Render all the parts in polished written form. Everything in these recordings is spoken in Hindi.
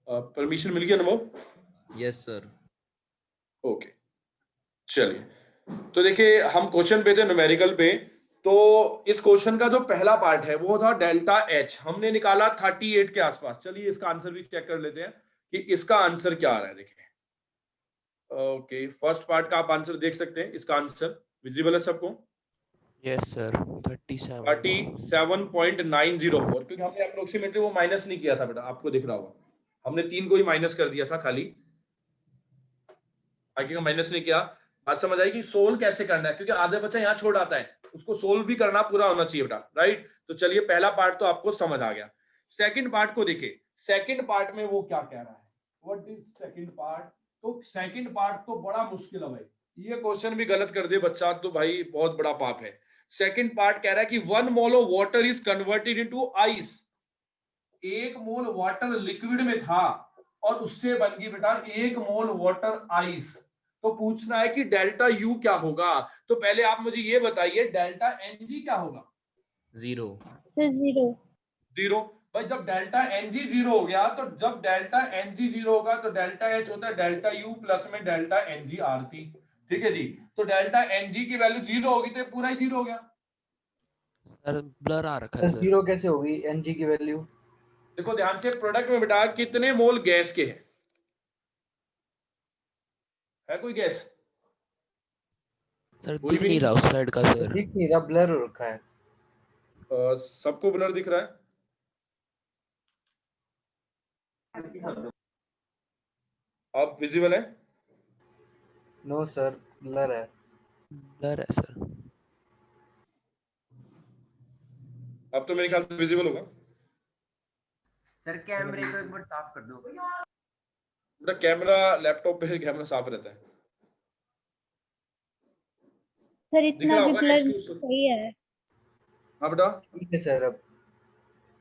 परमिशन मिल गया अनुभव? Yes sir. ओके, चलिए तो देखिए हम क्वेश्चन पे थे न्यूमेरिकल पे। तो इस क्वेश्चन का जो पहला पार्ट है वो था डेल्टा एच, हमने निकाला 38 के आसपास। चलिए इसका आंसर भी चेक कर लेते हैं कि इसका आंसर क्या आ रहा है। देखिए ओके, फर्स्ट पार्ट का आप आंसर देख सकते हैं, इसका आंसर विजिबल है सबको? Yes sir 37। 37.904, क्योंकि हमने अप्रोक्सीमेटली वो माइनस नहीं किया था बेटा, आपको दिख रहा होगा हमने 3 को ही माइनस कर दिया था खाली, बाकी का माइनस नहीं किया। बात समझ आई कि सोल्व कैसे करना है, क्योंकि आधे बच्चा यहाँ छोड़ आता है, उसको सोल्व भी करना पूरा होना चाहिए बेटा, राइट। तो चलिए पहला पार्ट तो आपको समझ आ गया। सेकंड पार्ट को देखिए, सेकंड पार्ट में वो क्या कह रहा है, व्हाट इज सेकंड पार्ट। तो सेकंड पार्ट तो बड़ा मुश्किल है भाई, ये क्वेश्चन भी गलत कर दे बच्चा तो भाई बहुत बड़ा पाप है। सेकंड पार्ट कह रहा है कि 1 mole of water is converted into ice. 1 mole water liquid में था और उससे बन गई बेटा 1 मोल वाटर आइस। तो पूछना है कि डेल्टा यू क्या होगा। तो पहले आप मुझे ये बताइए डेल्टा एनजी क्या होगा? 0। सर 0। 0। भाई जब डेल्टा एनजी 0 हो गया, तो जब डेल्टा एनजी 0 होगा तो डेल्टा एच होता है डेल्टा यू प्लस में डेल्टा एनजी आरटी। ठीक है जी। तो डेल्टा एनजी की वैल्यू 0 होगी तो पूरा ही 0 हो गया। सर ब्लर आ रखा है सर। 0 कैसे होगी एनजी की वैल्यू? देखो ध्यान से, प्रोडक्ट में बेटा कितने मोल गैस के हैं, है कोई गैस? सर कोई दिख भी नहीं नहीं। रहा उस साइड का सर। दिख नहीं रहा, ब्लर हो रखा है। सबको ब्लर दिख रहा है? अब विजिबल है? नो सर, ब्लर है। ब्लर है सर। अब तो मेरे ख्याल से विजिबल होगा। सर कैमरे को एक बार साफ कर दो। बेटा कैमरा, लैपटॉप पे कैमरा साफ रहता है। सर दिख इतना रहा भी होगा ब्लर H2। सही है। हाँ बेटा ठीक है सर, अब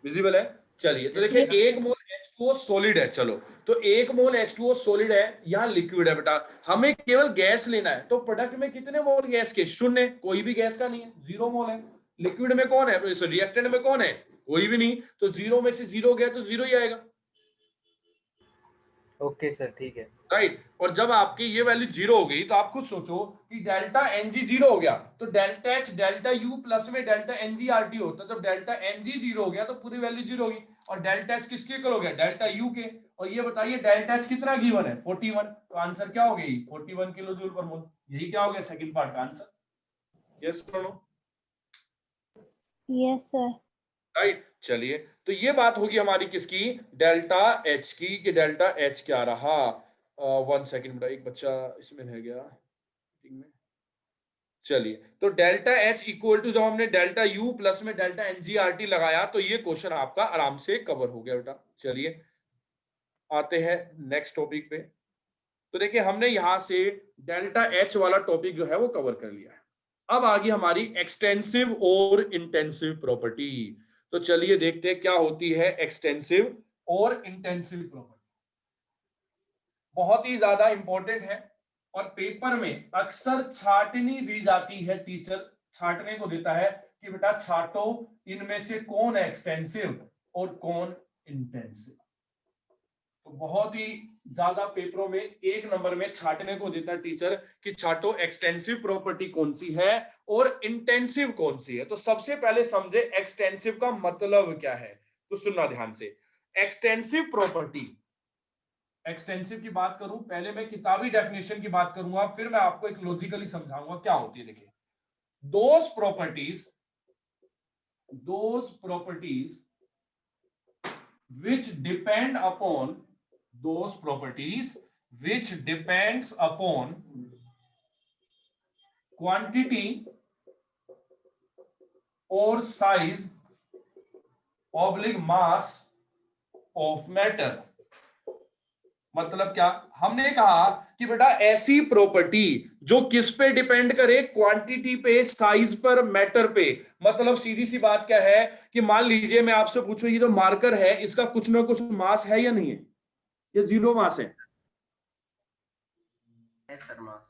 विजिबल है। चलिए तो देखिए 1 मोल H2O सॉलिड है, चलो तो 1 मोल H2O सॉलिड है, यहाँ लिक्विड है बेटा, हमें केवल गैस लेना है। तो प्रोडक्ट में कितने मोल गैस के? 0, कोई भी गैस का नहीं है, 0 मोल है। लिक्विड में कौन है, रिएक्टेंट में कौन है? कोई भी नहीं, तो 0 में से 0 गया तो 0 ही आएगा, ओके सर, ठीक है। राइट। और जब आपकी ये वैल्यू 0 हो गई तो आप खुद सोचो कि डेल्टा एनजी 0 हो गया तो delta H delta U plus में डेल्टा एनजी आरटी होता, तो डेल्टा एनजी 0 हो गया तो पूरी वैल्यू 0 होगी। और डेल्टा एच किसके इक्वल हो गया? डेल्टा यू के। और ये बताइए डेल्टा एच कितना गिवन है? 41। तो आंसर क्या हो गई? 41 किलो जूल पर मोल। यही क्या हो गया सेकंड पार्ट का आंसर? यस और नो? Yes sir. राइट। चलिए तो ये बात होगी हमारी किसकी? डेल्टा एच की, कि डेल्टा एच क्या रहा। 1 सेकंड बेटा, एक बच्चा इसमें रह गया मीटिंग में। चलिए तो डेल्टा एच इक्वल टू, जब हमने डेल्टा यू प्लस में डेल्टा एनजीआरटी लगाया तो ये क्वेश्चन आपका आराम से कवर हो गया बेटा। चलिए आते हैं नेक्स्ट टॉपिक पे। तो देखिए हमने यहां से डेल्टा एच वाला टॉपिक जो है वो कवर कर लिया है। अब आ गई हमारी एक्सटेंसिव और इंटेंसिव प्रॉपर्टी। तो चलिए देखते हैं क्या होती है एक्सटेंसिव और इंटेंसिव प्रॉपर्टी। बहुत ही ज्यादा इंपॉर्टेंट है और पेपर में अक्सर छाटनी दी जाती है, टीचर छाटने को देता है कि बेटा छाटो इनमें से कौन है एक्सटेंसिव और कौन इंटेंसिव। तो बहुत ही ज्यादा पेपरों में 1 नंबर में छाटने को देता है टीचर कि छाटो एक्सटेंसिव प्रॉपर्टी कौन सी है और इंटेंसिव कौन सी है। तो सबसे पहले समझे एक्सटेंसिव का मतलब क्या है। तो सुनना ध्यान से, एक्सटेंसिव प्रॉपर्टी, एक्सटेंसिव की बात करूं, पहले मैं किताबी डेफिनेशन की बात करूंगा, फिर मैं आपको एक लॉजिकली समझाऊंगा क्या होती है। देखिए those properties which depend upon, those properties which depends upon quantity or size oblique mass of matter। मतलब क्या? हमने कहा कि बेटा ऐसी प्रॉपर्टी जो किस पे डिपेंड करे? क्वांटिटी पे, साइज पर, मैटर पे। मतलब सीधी सी बात क्या है कि मान लीजिए मैं आपसे पूछूं ये जो मार्कर है इसका कुछ ना कुछ मास है या नहीं है? ये 0 मास है सर मास।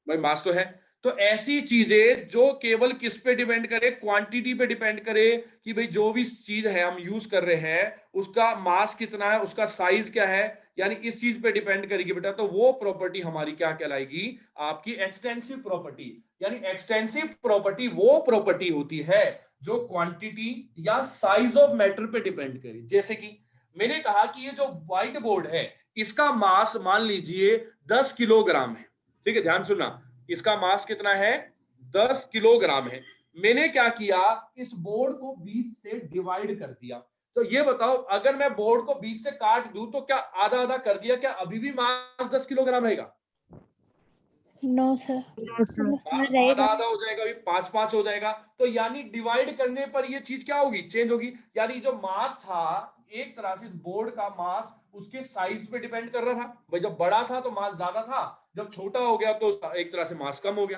भाई, मास तो है। तो ऐसी चीजें जो केवल किस पे डिपेंड करे, क्वांटिटी पे डिपेंड करे कि भाई जो भी चीज है हम यूज कर रहे हैं उसका मास कितना है, उसका साइज क्या है, यानी इस चीज पे डिपेंड करेगी बेटा, तो वो प्रॉपर्टी हमारी क्या कहलाएगी, आपकी एक्सटेंसिव प्रॉपर्टी। यानी एक्सटेंसिव प्रॉपर्टी वो प्रॉपर्टी होती है जो क्वांटिटी या साइज ऑफ मैटर पे डिपेंड करे। जैसे कि मैंने कहा कि ये जो व्हाइट बोर्ड है इसका मास मान लीजिए 10 किलोग्राम है, ठीक है, ध्यान सुनना, इसका मास कितना है, 10 किलोग्राम है। मैंने क्या किया, इस बोर्ड को बीच से डिवाइड कर दिया। तो ये बताओ अगर मैं बोर्ड को बीच से काट दूं तो क्या आधा आधा कर दिया, क्या अभी भी मास 10 किलोग्राम रहेगा? नो सर, मास आधा रहेगा। आधा हो जाएगा, अभी 5-5 हो जाएगा। तो यानी डिवाइड करने पर ये चीज क्या होगी, चेंज होगी। यानी जो मास था एक तरह से इस बोर्ड का मास उसके साइज पे डिपेंड कर रहा था। भाई जब बड़ा था तो मास ज्यादा था, जब छोटा हो गया तो एक तरह से मास कम हो गया,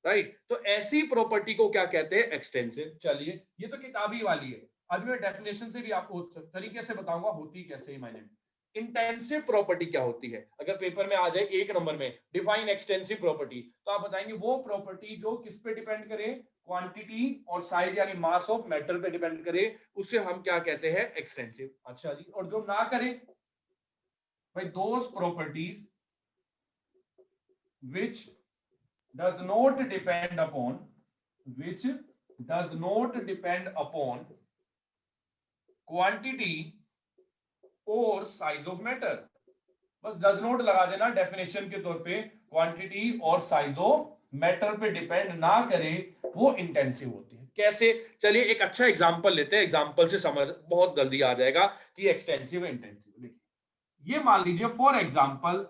राइट। तो ऐसी प्रॉपर्टी को क्या कहते हैं, एक्सटेंसिव। चलिए ये तो किताबी वाली है, अभी मैं डेफिनेशन से भी आपको तरीके से बताऊंगा होती कैसे ही मायने में। इंटेंसिव प्रॉपर्टी क्या होती है, अगर पेपर में आ जाए 1 नंबर में डिफाइन एक्सटेंसिव प्रॉपर्टी, तो आप बताएंगे वो प्रॉपर्टी जो किस पे डिपेंड करे, क्वांटिटी और साइज यानी मास ऑफ मैटर पे डिपेंड करे, उसे हम क्या कहते हैं, एक्सटेंसिव। अच्छा जी, और जो ना करे भाई, those properties which does not depend upon quantity और साइज ऑफ मैटर। बस डज नॉट लगा देना डेफिनेशन के तौर पे, क्वांटिटी और साइज ऑफ मैटर पे डिपेंड ना करे, वो इंटेंसिव होती है। कैसे, चलिए एक अच्छा एग्जांपल लेते हैं, एग्जांपल से समझ बहुत जल्दी आ जाएगा कि एक्सटेंसिव है इंटेंसिव। देखिए ये मान लीजिए फॉर एग्जांपल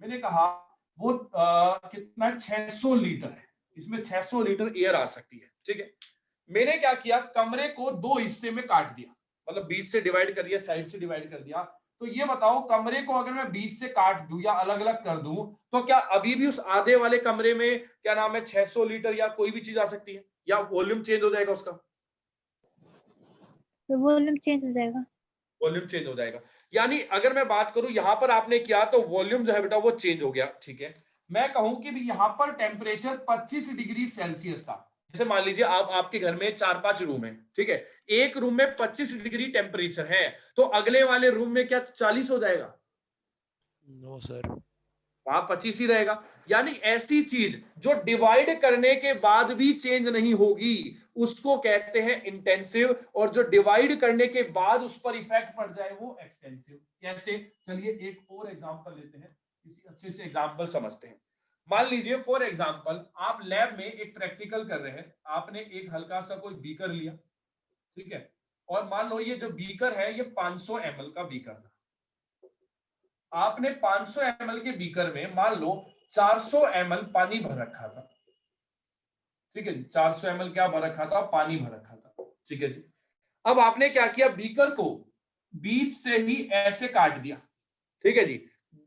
मैंने कहा वो कितना 600 लीटर है, इसमें 600 लीटर एयर आ सकती है, ठीक है। मैंने क्या किया, कमरे को 2 हिस्से में काट दिया, मतलब बीच से डिवाइड कर दिया, साइड से डिवाइड कर दिया। तो ये बताओ कमरे को अगर मैं बीच से काट दूं या अलग अलग कर दूं तो क्या अभी भी उस आधे वाले कमरे में क्या नाम है 600 लीटर या कोई भी चीज आ सकती है, या वॉल्यूम चेंज हो जाएगा उसका? तो वॉल्यूम चेंज हो जाएगा। वॉल्यूम चेंज हो जाएगा। यानी अगर मैं बात करूं यहां पर आपने किया तो वॉल्यूम जो है बेटा वो चेंज हो गया, ठीक है। मैं कहूं कि भी यहां पर टेम्परेचर 25 डिग्री सेल्सियस था, जैसे मान लीजिए आपके घर में 4-5 रूम है, ठीक है, एक रूम में 25 डिग्री टेम्परेचर है, तो अगले वाले रूम में क्या 40 हो जाएगा? No sir. वहां 25 ही रहेगा। यानी ऐसी चीज जो डिवाइड करने के बाद भी चेंज नहीं होगी उसको कहते हैं इंटेंसिव, और जो डिवाइड करने के बाद उस पर इफेक्ट पड़ जाए वो एक्सटेंसिव। कैसे, चलिए एक और एग्जांपल लेते हैं, किसी अच्छे से एग्जांपल समझते हैं। मान लीजिए फॉर एग्जांपल आप लैब में एक प्रैक्टिकल कर रहे हैं, आपने एक हल्का सा कोई बीकर लिया, ठीक है, और मान लो ये जो बीकर है ये 500 ml का बीकर था। आपने 500 ml के बीकर में मान लो 400 ml पानी भर रखा था, ठीक है जी, 400 ml क्या भर रखा था, पानी भर रखा था, ठीक है जी। अब आपने क्या किया, बीकर को बीच से ही ऐसे काट दिया, ठीक है जी,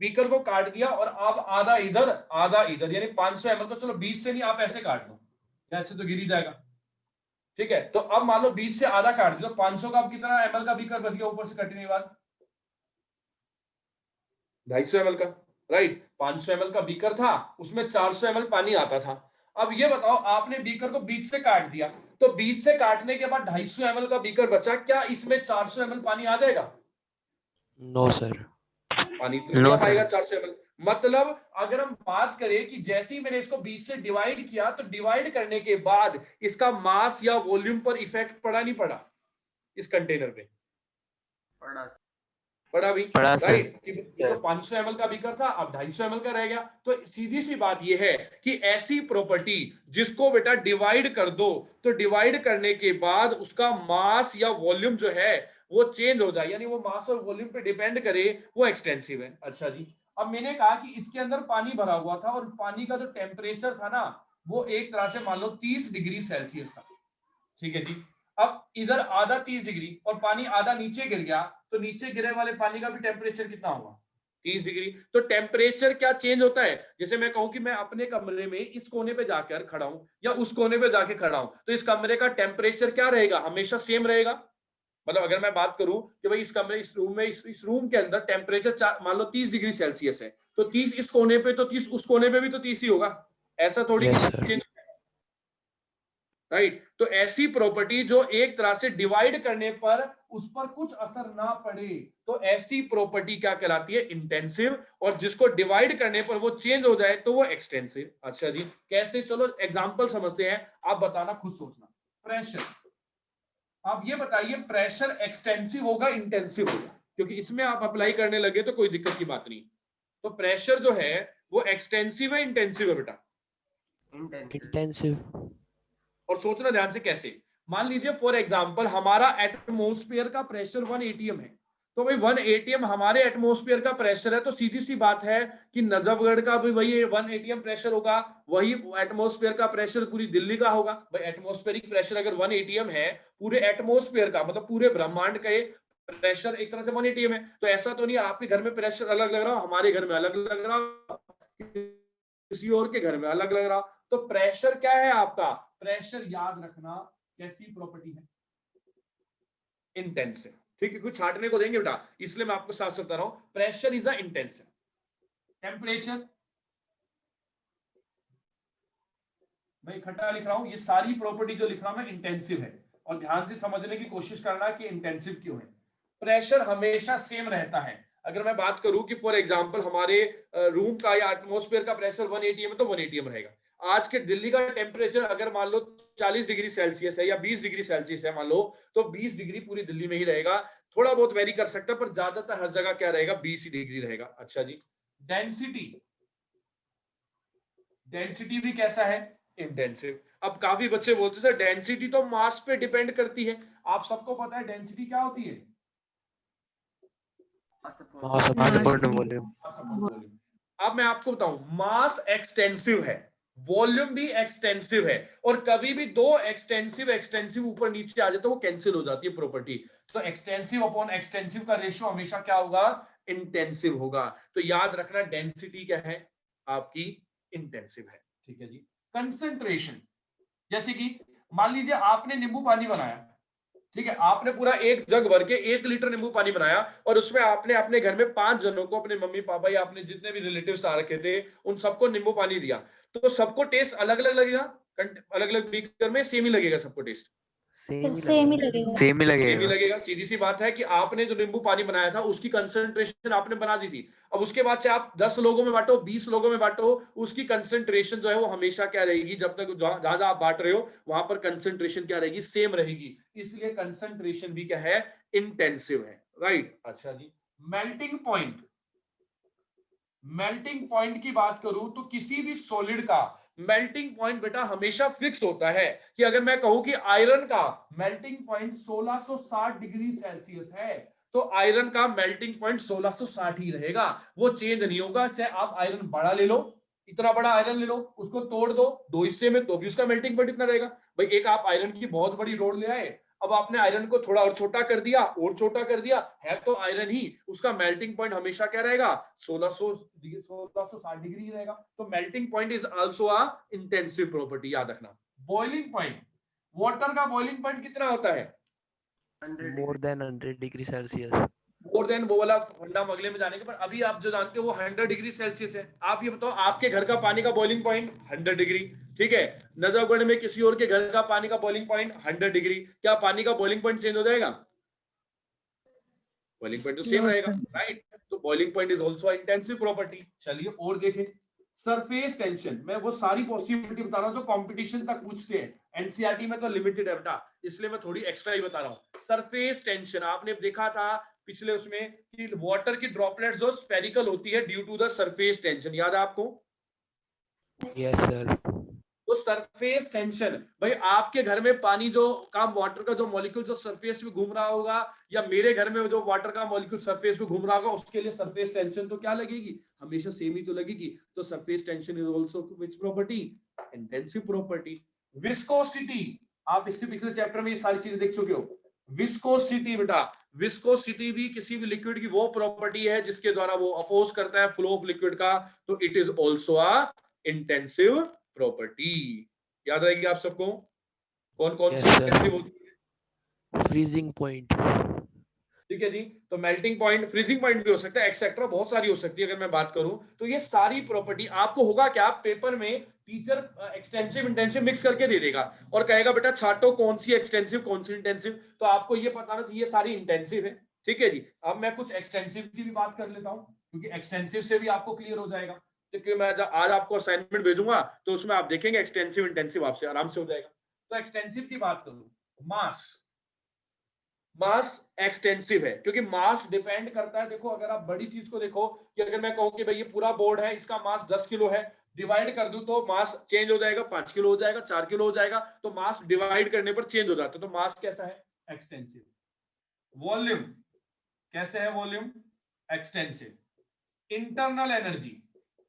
बीकर को काट दिया और अब आधा इधर आधा इधर, यानी 500 ml को चलो बीच से नहीं आप ऐसे काट दो, ऐसे तो गिर ही जाएगा, ठीक है। तो अब मान लो बीच से आधा काट दिया, 500 का अब कितना ml का बीकर बच गया ऊपर से कटने के बाद, 250 ml का, राइट। 500 ml का बीकर था, उसमें 400 ml पानी आता था। अब ये बताओ आपने बीकर को बीच से काट दिया, तो बीच से काटने के बाद 250 ml का बीकर बचा, क्या इसमें 400 ml पानी आ जाएगा? No sir. पानी तो नहीं आ पाएगा 400 ml। मतलब अगर हम बात करें कि जैसे ही मैंने इसको बीच से डिवाइड किया तो डिवाइड करने के बाद इसका मास या वॉल्यूम पर इफेक्ट पड़ा नहीं पड़ा इस कंटेनर पे? पड़ा भी, राइट। कि तो 500 ml का बीकर था अब 250 ml का रह गया। तो सीधी सी बात यह है कि ऐसी प्रॉपर्टी जिसको बेटा डिवाइड कर दो तो डिवाइड करने के बाद उसका मास या वॉल्यूम जो है वो चेंज हो जाए, यानी वो मास और वॉल्यूम पे डिपेंड करे, वो एक्सटेंसिव है। अच्छा जी, अब मैंने कहा कि इसके अंदर पानी भरा हुआ था और पानी का जो टेम्परेचर था ना वो एक तरह से मान लो 30 डिग्री सेल्सियस था, ठीक है जी। अब इधर आधा 30 डिग्री और पानी आधा नीचे गिर गया, तो नीचे गिरे वाले पानी का भी टेम्परेचर कितना होगा? 30 डिग्री। तो टेम्परेचर क्या चेंज होता है? जैसे मैं कहूं कि मैं अपने कमरे में इस कोने पे जाकर खड़ा हूं या उस कोने पे जाके खड़ा हूं, तो इस कमरे का टेम्परेचर क्या रहेगा? हमेशा सेम रहेगा। मतलब अगर मैं बात करूं कि भाई इस कमरे, इस रूम में, इस रूम के अंदर टेम्परेचर मान लो 30 डिग्री सेल्सियस है, तो 30 इस कोने पे तो 30 उस कोने पे भी तो 30 ही होगा। ऐसा थोड़ी Yes, कि sir. Change, right. तो ऐसी प्रॉपर्टी जो एक तरह से डिवाइड करने पर उस पर कुछ असर ना पड़े, तो ऐसी प्रॉपर्टी क्या कहलाती है? इंटेंसिव। और जिसको डिवाइड करने पर वो चेंज हो जाए तो वो एक्सटेंसिव। अच्छा जी, कैसे? चलो एग्जांपल समझते हैं, आप बताना, खुद सोचना। प्रेशर, आप ये बताइए प्रेशर एक्सटेंसिव होगा इंटेंसिव होगा? क्योंकि इसमें आप अप्लाई करने लगे तो कोई दिक्कत की बात नहीं। तो प्रेशर जो है वो एक्सटेंसिव है इंटेंसिव है बेटा? इंटेंसिव। Intensive. और सोचना ध्यान से कैसे। मान लीजिए फॉर एग्जांपल हमारा एटमॉस्फेयर का प्रेशर 1 एटीएम है, तो भाई 1 एटीएम हमारे एटमॉस्फेयर का प्रेशर है, तो सीधी सी बात है कि नजफगढ़ का भी वही 1 एटीएम प्रेशर होगा, वही एटमॉस्फेयर का प्रेशर पूरी दिल्ली का होगा। भाई एटमॉस्फेरिक प्रेशर अगर 1 एटीएम है, पूरे एटमॉस्फेयर का मतलब पूरे ब्रह्मांड का प्रेशर एक तरह से 1 एटीएम है। तो ऐसा तो नहीं आपके घर में प्रेशर अलग लग रहा हो, हमारे घर में अलग लग रहा हो, किसी और के घर में अलग लग रहा। तो प्रेशर क्या है आपका? प्रेशर याद रखना कैसी प्रॉपर्टी है? इंटेंसिव। ठीक है, कुछ छाटने को देंगे बेटा, इसलिए मैं आपको साथ साथ बता रहा हूं, pressure is a intensive. Temperature, मैं इकट्ठा लिख रहा हूं, ये सारी प्रॉपर्टी जो लिख रहा हूं मैं इंटेंसिव है, और ध्यान से समझने की कोशिश करना कि इंटेंसिव क्यों है। प्रेशर हमेशा सेम रहता है। अगर मैं बात करूं कि फॉर एग्जांपल हमारे रूम का या एटमॉस्फेयर का प्रेशर 1 एटीएम है, तो 1 एटीएम रहेगा। आज के दिल्ली का टेम्परेचर अगर मान लो 40 डिग्री सेल्सियस है या 20 डिग्री सेल्सियस है मान लो, तो 20 डिग्री पूरी दिल्ली में ही रहेगा। थोड़ा बहुत वेरी कर सकता है, पर ज्यादातर हर जगह क्या रहेगा? 20 डिग्री रहेगा। अच्छा जी, डेंसिटी, डेंसिटी भी कैसा है? इंटेंसिव। अब काफी बच्चे बोलते हैं सर डेंसिटी तो मास पे डिपेंड करती है। आप सबको पता है डेंसिटी क्या होती है? Mass upon Mass volume. upon volume. Mass upon volume. अब मैं आपको बताऊं, मास एक्सटेंसिव है, वॉल्यूम भी एक्सटेंसिव है, और कभी भी दो एक्सटेंसिव एक्सटेंसिव ऊपर नीचे आ जाए तो वो कैंसिल हो जाती है प्रॉपर्टी। तो एक्सटेंसिव अपॉन एक्सटेंसिव का रेशियो हमेशा क्या होगा? इंटेंसिव होगा। तो याद रखना डेंसिटी क्या है? आपकी इंटेंसिव है। ठीक है जी। कंसंट्रेशन, जैसे कि मान लीजिए आपने नींबू पानी बनाया, ठीक है, आपने पूरा एक जग भर के 1 लीटर नींबू पानी बनाया, और उसमें आपने अपने घर में 5 जनों को, अपने मम्मी पापा या अपने जितने भी रिलेटिव्स आ रखे थे, उन सबको नींबू पानी दिया, तो सबको टेस्ट अलग अलग लगेगा? अलग अलग बीकर में सेम ही लगेगा सबको टेस्ट? सेम ही सेम ही लगेगा। लगेगा। सेम ही सेम ही लगेगा। लगेगा। सीधी सी बात है कि आपने जो नींबू पानी बनाया था उसकी कंसंट्रेशन आपने बना दी थी, अब उसके बाद से आप 10 लोगों में बांटो, 20 लोगों में बांटो, उसकी कंसंट्रेशन जो है वो हमेशा क्या रहेगी? जब तक जहां जहां आप बांट रहे हो वहां पर कंसंट्रेशन क्या रहेगी? सेम रहेगी। इसलिए कंसंट्रेशन भी क्या है? इंटेंसिव है। राइट। अच्छा जी, मेल्टिंग पॉइंट, मेल्टिंग पॉइंट की बात करूं तो किसी भी सॉलिड का मेल्टिंग पॉइंट बेटा हमेशा फिक्स होता है। कि अगर मैं कहूं कि आयरन का मेल्टिंग पॉइंट 1660 डिग्री सेल्सियस है, तो आयरन का मेल्टिंग पॉइंट 1660 ही रहेगा, वो चेंज नहीं होगा। चाहे आप आयरन बड़ा ले लो, इतना बड़ा आयरन ले लो, उसको तोड़ दो 2 हिस्से में, तो भी उसका मेल्टिंग पॉइंट इतना रहेगा। भाई एक आप आयरन की बहुत बड़ी रोड ले आए, अब आपने आयरन को थोड़ा और छोटा कर दिया, और छोटा कर दिया, है तो आयरन ही, उसका मेल्टिंग पॉइंट हमेशा क्या रहेगा? 1660 डिग्री रहेगा। तो melting point is also a intensive property, याद रखना। बॉइलिंग पॉइंट, वाटर का बॉइलिंग पॉइंट कितना होता है? 100 More degree. than 100 degree Celsius. More than वो वाला फंडा हम अगले में जाने के, पर अभी आप जो जानते हो वो 100 डिग्री सेल्सियस है। आप ये बताओ आपके घर का पानी का बॉइलिंग पॉइंट 100 डिग्री, ठीक है, नजफगढ़ में किसी और के घर का पानी का बॉइलिंग पॉइंट 100 डिग्री, क्या पानी का बॉइलिंग पॉइंट चेंज हो जाएगा? बॉइलिंग पॉइंट तो सेम रहेगा, राइट। तो boiling point is also intensive property. चलिए और देखें, सरफेस टेंशन, मैं वो सारी पॉसिबिलिटी बता रहा हूं जो कंपटीशन तक पूछते हैं, एनसीईआरटी में तो लिमिटेड है बेटा, इसलिए मैं थोड़ी एक्स्ट्रा ही बता रहा हूं। सरफेस टेंशन आपने देखा था पिछले उसमें कि वाटर की ड्रॉपलेट्स जो स्फेरिकल होती है due to the surface tension, याद है आपको? Yes, sir. तो सरफेस टेंशन, भाई आपके घर में पानी जो का वाटर का जो मॉलिक्यूल जो सरफेस पे घूम रहा होगा, या मेरे घर में जो वाटर का मॉलिक्यूल सरफेस पे घूम रहा होगा, उसके लिए सरफेस टेंशन तो क्या लगेगी? हमेशा सेम ही तो लगेगी। तो surface tension is also which property? Intensive property. Viscosity, आप इसके पिछले चैप्टर में ये सारी चीजें देख चुके हो। विस्कोसिटी बेटा, विस्कोसिटी भी किसी भी लिक्विड की वो प्रॉपर्टी है जिसके द्वारा वो अपोज करता है फ्लो ऑफ लिक्विड का, तो it is also a intensive property. याद रहेगी आप सबको? कौन कौन सी Yes, sir. इंटेंसिव होती है? Freezing point. ठीक है जी। तो मेल्टिंग पॉइंट, फ्रीजिंग पॉइंट भी हो सकता है, एक्सेट्रा बहुत सारी हो सकती है। अगर मैं बात करूं तो ये सारी प्रॉपर्टी आपको होगा क्या, पेपर में टीचर एक्सटेंसिव इंटेंसिव मिक्स करके दे देगा और कहेगा बेटा छाटो कौन सी एक्सटेंसिव कौन सी इंटेंसिव, तो आपको ये पता ना चाहिए सारी इंटेंसिव है। ठीक है जी। अब मैं कुछ एक्सटेंसिव की भी बात कर लेता हूं, क्योंकि एक्सटेंसिव से भी आपको क्लियर हो जाएगा। क्योंकि मैं आज आपको असाइनमेंट भेजूंगा तो उसमें आप देखेंगे एक्सटेंसिव इंटेंसिव आपसे आराम से हो जाएगा। तो एक्सटेंसिव की बात करूं, मास, मास एक्सटेंसिव है, क्योंकि मास डिपेंड करता है। देखो अगर आप बड़ी चीज को देखो कि अगर मैं कहूं कि भाई ये पूरा बोर्ड है, इसका मास 10 किलो है, डिवाइड कर दूं तो मास चेंज हो जाएगा, 5 किलो हो जाएगा, 4 किलो हो जाएगा, तो मास डिवाइड करने पर चेंज हो जाता है। तो मास कैसा है? एक्सटेंसिव। वॉल्यूम कैसे है? Volume extensive. Internal energy,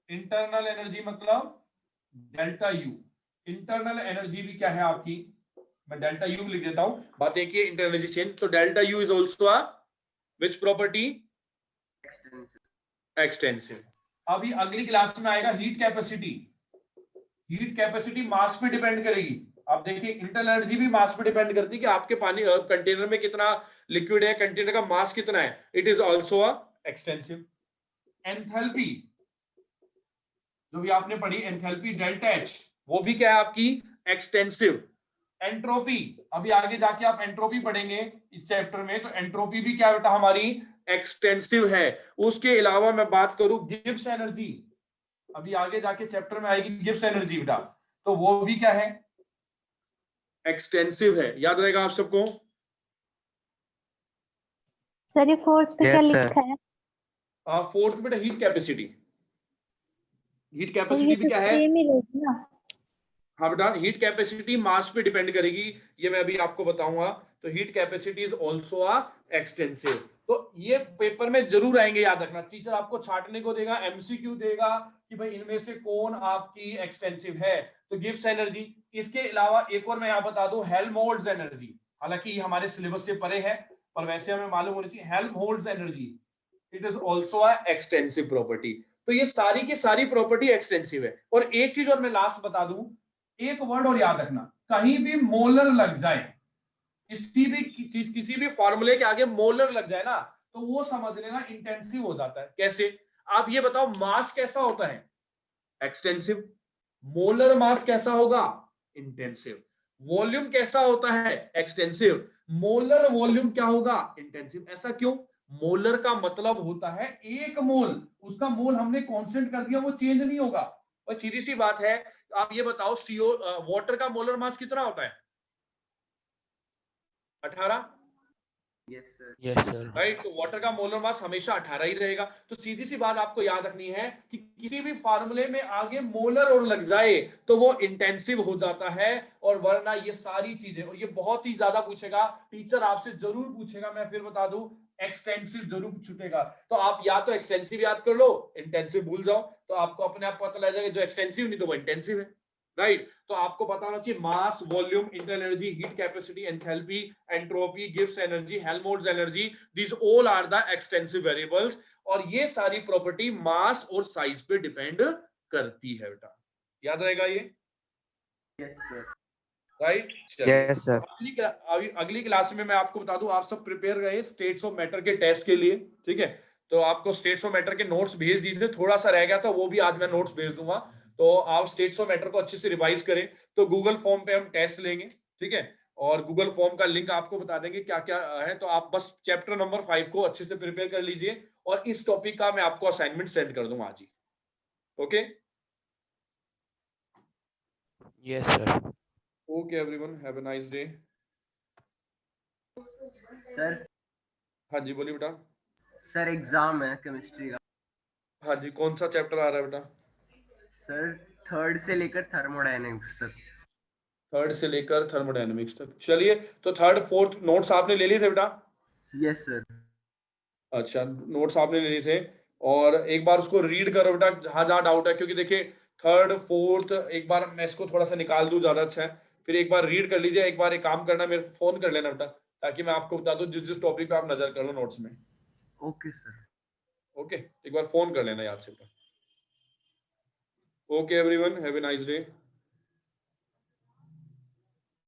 internal energy मतलब डेल्टा यू। इंटरनल एनर्जी भी क्या है आपकी? मैं डेल्टा यू लिख देता हूं, बात एक ही इंटरनल एनर्जी चेंज। तो delta U is also a which property? Extensive. अभी अगली क्लास में आएगा हीट कैपेसिटी। हीट कैपेसिटी मास पे डिपेंड करेगी। आप देखिए इंटरनल एनर्जी भी मास पे डिपेंड करती है कि आपके पानी कंटेनर में कितना लिक्विड है, कंटेनर का मास कितना है, it is also a extensive. Enthalpy जो भी आपने पढ़ी, एंथैल्पी डेल्टा एच, वो भी क्या है आपकी? एक्सटेंसिव। एंट्रोपी, अभी आगे जाके आप एंट्रोपी पढ़ेंगे इस चैप्टर में, तो एंट्रोपी भी क्या बेटा हमारी? एक्सटेंसिव है। उसके अलावा मैं बात करूं गिब्स एनर्जी, अभी आगे जाके चैप्टर में आएगी गिब्स एनर्जी बेटा, तो वो भी क्या है? एक्सटेंसिव है। याद रहेगा आप सबको? सर ये फोर्थ पे क्या Yes, sir. लिखा है? फोर्थ बेटा हीट कैपेसिटी। हीट सर ये कैपेसिटी भी तो क्या है? सेम ही रहेगी ना? हाँ बेटा, हीट कैपेसिटी मास पे डिपेंड करेगी, ये मैं अभी आपको बताऊंगा। तो heat capacity is also a extensive. तो ये पेपर में जरूर आएंगे, याद रखना। टीचर आपको छाटने को देगा, एमसीक्यू देगा कि भाई इनमें से कौन आपकी एक्सटेंसिव है, तो गिब्स एनर्जी। इसके अलावा एक और मैं यहाँ बता दूं, हेल्महोल्ट्ज एनर्जी। हालांकि ये हमारे सिलेबस से परे है, पर वैसे हमें मालूम होनी चाहिए। Helmholtz energy, it is also a extensive property. तो ये सारी की सारी प्रॉपर्टी एक्सटेंसिव है। और एक चीज और मैं लास्ट बता दूं, एक वर्ड और याद रखना, कहीं भी मोलर लग जाए, किसी भी चीज, किसी भी फॉर्मूले के आगे मोलर लग जाए ना, तो वो समझ लेना इंटेंसिव हो जाता है। कैसे? आप ये बताओ, मास कैसा होता है? एक्सटेंसिव। मोलर मास कैसा होगा? इंटेंसिव। वॉल्यूम कैसा होता है? एक्सटेंसिव। मोलर वॉल्यूम क्या होगा? इंटेंसिव। ऐसा क्यों? मोलर का मतलब होता है एक मोल, उसका मोल हमने कांस्टेंट कर दिया, वो चेंज नहीं होगा। और सीधी सी बात है, आप ये बताओ सीओ वाटर का मोलर मास कितना होता है? 18। Yes sir. Yes, sir. Right. तो वाटर का मोलर मास हमेशा 18 ही रहेगा। तो सीधी सी बात आपको याद रखनी है कि किसी भी फार्मूले में आगे मोलर और लग जाए तो वो इंटेंसिव हो जाता है, और वरना ये सारी चीजें, और ये बहुत ही ज्यादा पूछेगा टीचर, आपसे जरूर पूछेगा, मैं फिर बता दूं, एक्सटेंसिव जरूर छूटेगा। तो आप या तो एक्सटेंसिव याद कर लो, इंटेंसिव भूल जाओ, तो आपको अपने आप पता लग जाएगा जो एक्सटेंसिव नहीं तो वो इंटेंसिव है। राइट। तो आपको पता होना चाहिए mass, volume, internal energy, heat capacity, enthalpy, entropy, Gibbs energy, Helmholtz energy, these all are the extensive variables. और ये सारी प्रॉपर्टी मास और साइज पे डिपेंड करती है बेटा। याद रहेगा ये? Yes sir. Right. Yes, sir. अगली क्लास में मैं आपको बता दूं, आप सब प्रिपेयर रहे स्टेट्स ऑफ मैटर के टेस्ट के लिए। ठीक है, तो आपको स्टेट्स ऑफ मैटर के नोट्स भेज दिए थे, थोड़ा सा रह गया था, वो भी आज मैं नोट्स भेज दूंगा। तो आप स्टेट्स ऑफ मैटर को अच्छे से रिवाइज करें। तो गूगल फॉर्म पे हम टेस्ट लेंगे, ठीक है, और गूगल फॉर्म का लिंक आपको बता देंगे क्या क्या है। तो आप बस चैप्टर नंबर 5 को अच्छे से प्रिपेयर कर लीजिए, और इस टॉपिक का मैं आपको असाइनमेंट सेंड कर दूंगा आज ही। Okay Yes, sir. Okay everyone, have a nice day. Sir हाँ जी बोलिए बेटा। सर एग्जाम है केमिस्ट्री का। हाँ जी, कौन सा चैप्टर आ रहा है बेटा? सर थर्ड से लेकर थर्मोडायनेमिक्स तक। थर्ड से लेकर थर्मोडायनेमिक्स तक। चलिए, तो थर्ड फोर्थ नोट्स आपने ले लिए थे बेटा? Yes sir. अच्छा, नोट्स आपने ले लिए थे, और एक बार उसको रीड करो बेटा जहां जहां डाउट है, क्योंकि देखिए थर्ड फोर्थ, एक बार मैं इसको थोड़ा सा निकाल दूं ज्यादा अच्छा है, फिर एक बार रीड कर लीजिए। एक बार एक काम करना, मेरे फोन कर लेना बेटा, ताकि मैं आपको बता दूं जिस जिस टॉपिक पे आप नजर कर लो नोट्स में। Okay sir. ओके, एक बार फोन कर लेना याद से। Okay everyone, have a nice day.